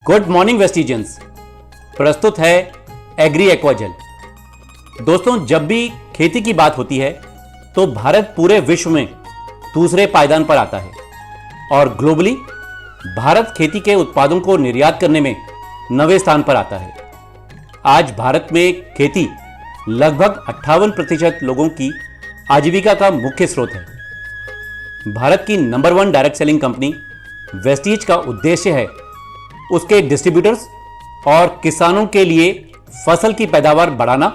Good morning वेस्टिजियंस। प्रस्तुत है agree एक्वाजेल। दोस्तों, जब भी खेती की बात होती है तो भारत पूरे विश्व में दूसरे पायदान पर आता है और ग्लोबली भारत खेती के उत्पादों को निर्यात करने में 9वें स्थान पर आता है। आज भारत में खेती लगभग 58% लोगों की आजीविका का मुख्य स्रोत है। भारत की number 1 direct selling company Vestige का उद्देश्य है उसके डिस्ट्रीब्यूटर्स और किसानों के लिए फसल की पैदावार बढ़ाना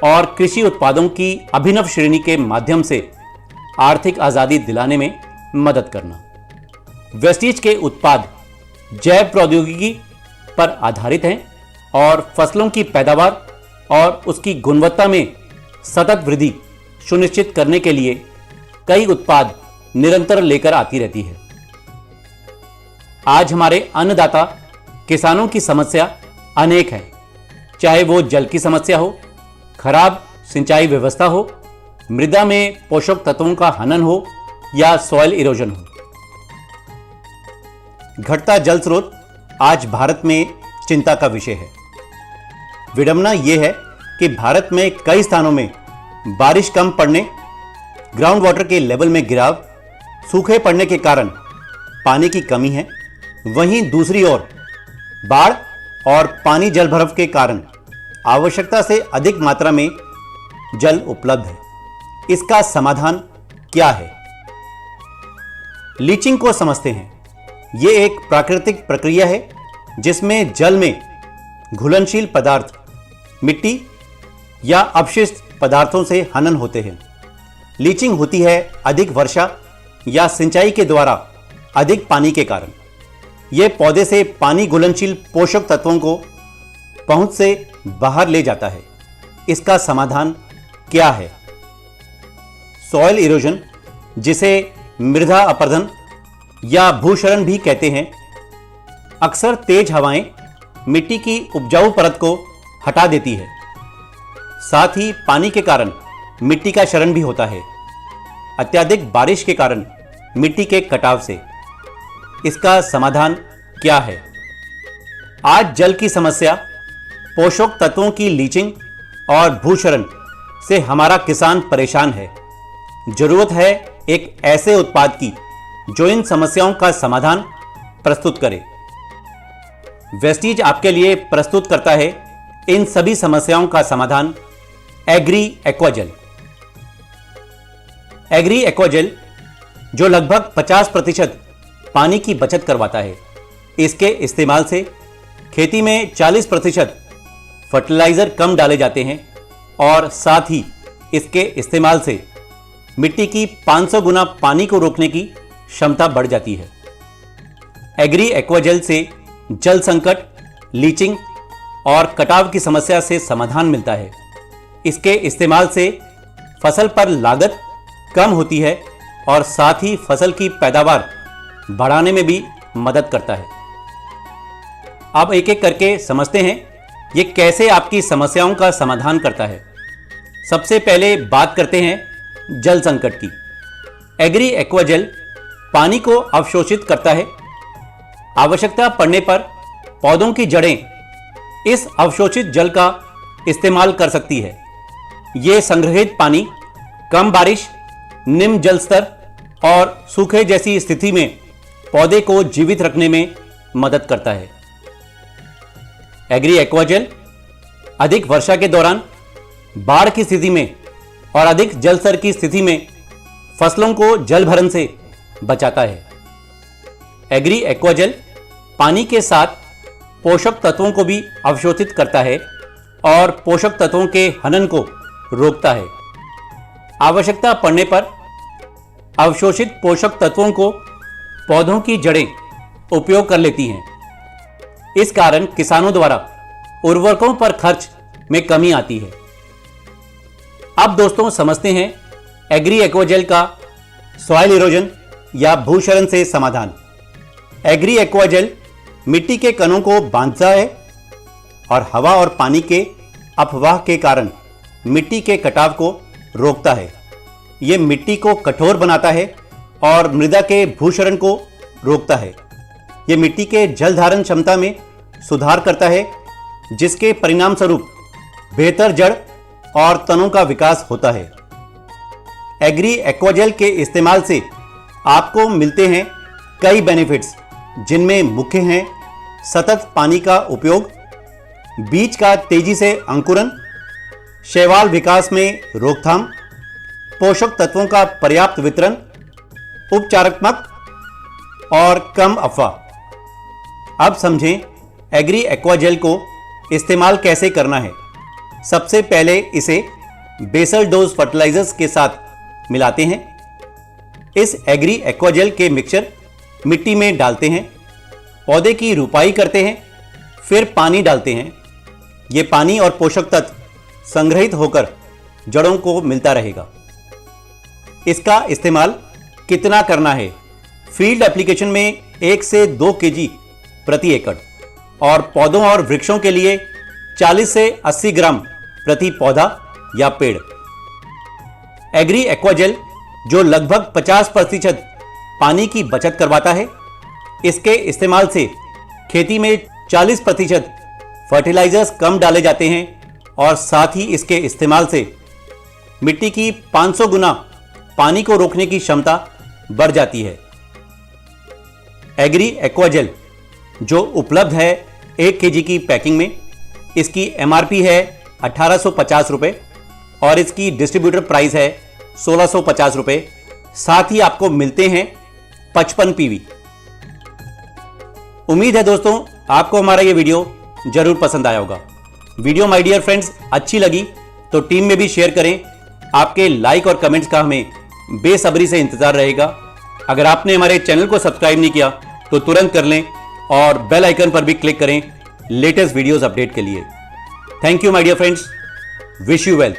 और कृषि उत्पादों की अभिनव श्रेणी के माध्यम से आर्थिक आजादी दिलाने में मदद करना। वेस्टीज के उत्पाद जैव प्रौद्योगिकी पर आधारित हैं और फसलों की पैदावार और उसकी गुणवत्ता में सतत वृद्धि सुनिश्चित करने के लिए कई उत्पाद निरंतर लेकर आती रहती है। आज हमारे अन्नदाता किसानों की समस्या अनेक है, चाहे वो जल की समस्या हो, खराब सिंचाई व्यवस्था हो, मृदा में पोषक तत्वों का हनन हो या सॉइल इरोजन हो। घटता जल स्रोत आज भारत में चिंता का विषय है। विडंबना यह है कि भारत में कई स्थानों में बारिश कम पड़ने, ग्राउंड वाटर के लेवल में गिराव, सूखे पड़ने के कारण पानी की कमी है। वहीं दूसरी ओर बाढ़ और पानी जलभराव के कारण आवश्यकता से अधिक मात्रा में जल उपलब्ध है। इसका समाधान क्या है? लीचिंग को समझते हैं। यह एक प्राकृतिक प्रक्रिया है जिसमें जल में घुलनशील पदार्थ मिट्टी या अपशिष्ट पदार्थों से हनन होते हैं। लीचिंग होती है अधिक वर्षा या सिंचाई के द्वारा अधिक पानी के कारण। यह पौधे से पानी घुलनशील पोषक तत्वों को पहुंच से बाहर ले जाता है। इसका समाधान क्या है? सॉइल इरोजन, जिसे मृदा अपरदन या भूक्षरण भी कहते हैं। अक्सर तेज हवाएं मिट्टी की उपजाऊ परत को हटा देती है। साथ ही पानी के कारण मिट्टी का क्षरण भी होता है, अत्यधिक बारिश के कारण मिट्टी के कटाव से। इसका समाधान क्या है? आज जल की समस्या, पोषक तत्वों की लीचिंग और भूक्षरण से हमारा किसान परेशान है। जरूरत है एक ऐसे उत्पाद की जो इन समस्याओं का समाधान प्रस्तुत करे। वेस्टीज आपके लिए प्रस्तुत करता है इन सभी समस्याओं का समाधान, एग्री एक्वाजेल। एग्री एक्वाजेल जो लगभग 50% पानी की बचत करवाता है। इसके इस्तेमाल से खेती में 40% फर्टिलाइजर कम डाले जाते हैं और साथ ही इसके इस्तेमाल से मिट्टी की 500 गुना पानी को रोकने की क्षमता बढ़ जाती है। एग्री एक्वाजेल से जल संकट, लीचिंग और कटाव की समस्या से समाधान मिलता है। इसके इस्तेमाल से फसल पर लागत कम होती है और साथ ही फसल की पैदावार बढ़ाने में भी मदद करता है। अब एक एक करके समझते हैं ये कैसे आपकी समस्याओं का समाधान करता है। सबसे पहले बात करते हैं जल संकट की। एग्री एक्वाजेल पानी को अवशोषित करता है। आवश्यकता पड़ने पर पौधों की जड़ें इस अवशोषित जल का इस्तेमाल कर सकती है। यह संग्रहित पानी कम बारिश, निम्न जल स्तर और सूखे जैसी स्थिति में पौधे को जीवित रखने में मदद करता है। एग्री एक्वाजेल अधिक वर्षा के दौरान, बाढ़ की स्थिति में और अधिक जल स्तर की स्थिति में फसलों को जल भरण से बचाता है। एग्री एक्वाजेल पानी के साथ पोषक तत्वों को भी अवशोषित करता है और पोषक तत्वों के हनन को रोकता है। आवश्यकता पड़ने पर अवशोषित पोषक तत्वों को पौधों की जड़ें उपयोग कर लेती हैं। इस कारण किसानों द्वारा उर्वरकों पर खर्च में कमी आती है। अब दोस्तों समझते हैं एग्री एक्वाजेल का सॉइल इरोजन या भूक्षरण से समाधान। एग्री एक्वाजेल मिट्टी के कणों को बांधता है और हवा और पानी के अपवाह के कारण मिट्टी के कटाव को रोकता है। यह मिट्टी को कठोर बनाता है और मृदा के भूक्षरण को रोकता है। यह मिट्टी के जल धारण क्षमता में सुधार करता है, जिसके परिणाम स्वरूप बेहतर जड़ और तनों का विकास होता है। एग्री एक्वाजेल के इस्तेमाल से आपको मिलते हैं कई बेनिफिट्स, जिनमें मुख्य हैं सतत पानी का उपयोग, बीज का तेजी से अंकुरन, शैवाल विकास में रोकथाम, पोषक तत्वों का पर्याप्त वितरण, उपचारात्मक और कम अफवाह। अब समझें एग्री एक्वाजेल को इस्तेमाल कैसे करना है। सबसे पहले इसे बेसल डोज फर्टिलाइजर्स के साथ मिलाते हैं। इस एग्री एक्वाजेल के मिक्सचर मिट्टी में डालते हैं, पौधे की रुपाई करते हैं, फिर पानी डालते हैं। ये पानी और पोषक तत्व संग्रहित होकर जड़ों को मिलता रहेगा। इसका इस्तेमाल कितना करना है? फील्ड एप्लीकेशन में 1 से 2 केजी प्रति एकड़ और पौधों और वृक्षों के लिए 40 से 80 ग्राम प्रति पौधा या पेड़। एग्री एक्वाजेल जो लगभग 50% पानी की बचत करवाता है, इसके इस्तेमाल से खेती में 40% फर्टिलाइजर्स कम डाले जाते हैं और साथ ही इसके इस्तेमाल से मिट्टी की 500 गुना पानी को रोकने की क्षमता बढ़ जाती है। एग्री एक्वाजेल जो उपलब्ध है 1 केजी की पैकिंग में, इसकी MRP है 1850 रुपये और इसकी डिस्ट्रीब्यूटर प्राइस है 1650 रुपये। साथ ही आपको मिलते हैं 55 PV। उम्मीद है दोस्तों आपको हमारा ये वीडियो जरूर पसंद आया होगा। वीडियो माय डियर फ्रेंड्स अच्छी लगी तो टीम में भी शेयर करें। आपके लाइक और कमेंट्स का हमें बेसब्री से इंतजार रहेगा। अगर आपने हमारे चैनल को सब्सक्राइब नहीं किया तो तुरंत कर लें और बेल आइकन पर भी क्लिक करें लेटेस्ट वीडियोस अपडेट के लिए। Thank you my dear friends, wish you wealth.